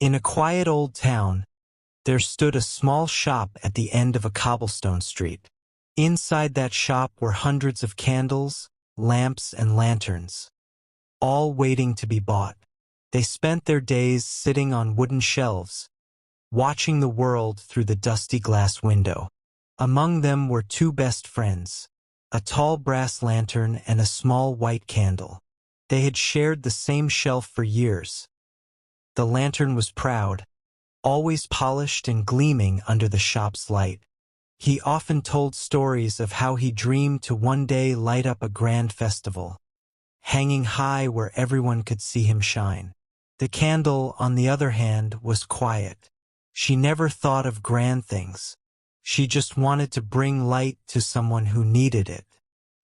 In a quiet old town, there stood a small shop at the end of a cobblestone street. Inside that shop were hundreds of candles, lamps, and lanterns, all waiting to be bought. They spent their days sitting on wooden shelves, watching the world through the dusty glass window. Among them were two best friends, a tall brass lantern and a small white candle. They had shared the same shelf for years. The lantern was proud, always polished and gleaming under the shop's light. He often told stories of how he dreamed to one day light up a grand festival, hanging high where everyone could see him shine. The candle, on the other hand, was quiet. She never thought of grand things. She just wanted to bring light to someone who needed it,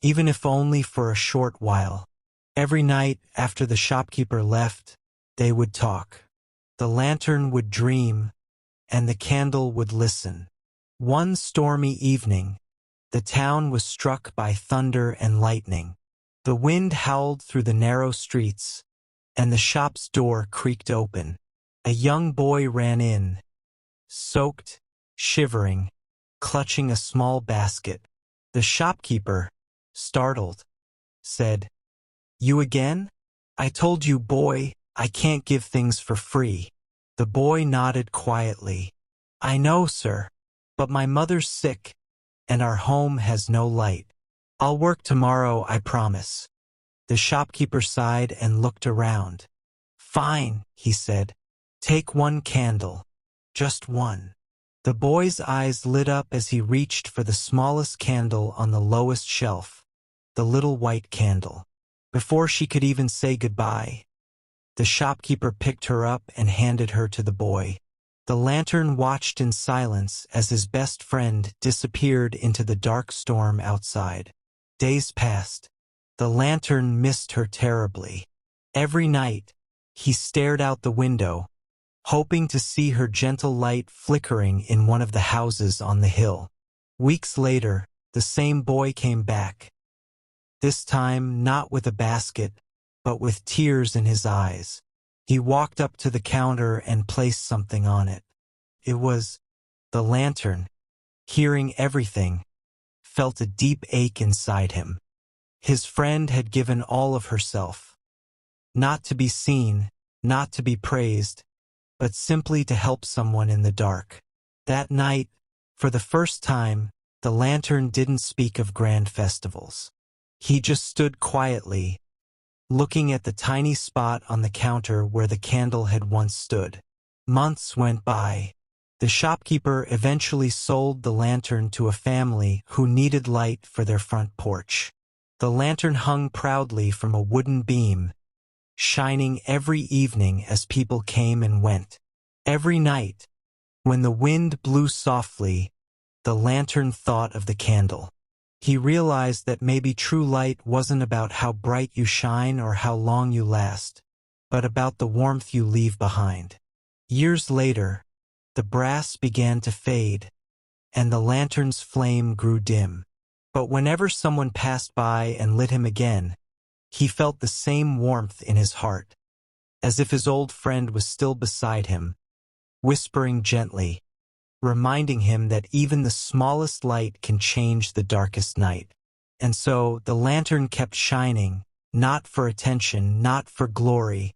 even if only for a short while. Every night after the shopkeeper left, they would talk. The lantern would dream, and the candle would listen. One stormy evening, the town was struck by thunder and lightning. The wind howled through the narrow streets, and the shop's door creaked open. A young boy ran in, soaked, shivering, clutching a small basket. The shopkeeper, startled, said, "You again? I told you, boy, I can't give things for free." The boy nodded quietly. "I know, sir, but my mother's sick, and our home has no light. I'll work tomorrow, I promise." The shopkeeper sighed and looked around. "Fine," he said. "Take one candle. Just one." The boy's eyes lit up as he reached for the smallest candle on the lowest shelf, the little white candle. Before she could even say goodbye, the shopkeeper picked her up and handed her to the boy. The lantern watched in silence as his best friend disappeared into the dark storm outside. Days passed. The lantern missed her terribly. Every night, he stared out the window, hoping to see her gentle light flickering in one of the houses on the hill. Weeks later, the same boy came back. This time not with a basket, but with tears in his eyes. He walked up to the counter and placed something on it. It was the lantern. Hearing everything, felt a deep ache inside him. His friend had given all of herself, not to be seen, not to be praised, but simply to help someone in the dark. That night, for the first time, the lantern didn't speak of grand festivals. He just stood quietly, looking at the tiny spot on the counter where the candle had once stood. Months went by. The shopkeeper eventually sold the lantern to a family who needed light for their front porch. The lantern hung proudly from a wooden beam, shining every evening as people came and went. Every night, when the wind blew softly, the lantern thought of the candle. He realized that maybe true light wasn't about how bright you shine or how long you last, but about the warmth you leave behind. Years later, the brass began to fade, and the lantern's flame grew dim. But whenever someone passed by and lit him again, he felt the same warmth in his heart, as if his old friend was still beside him, whispering gently, reminding him that even the smallest light can change the darkest night. And so the lantern kept shining, not for attention, not for glory,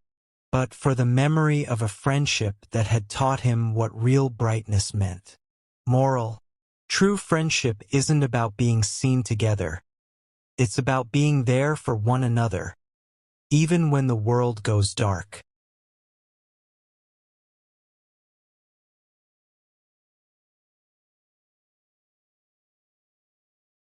but for the memory of a friendship that had taught him what real brightness meant. Moral: true friendship isn't about being seen together. It's about being there for one another, even when the world goes dark.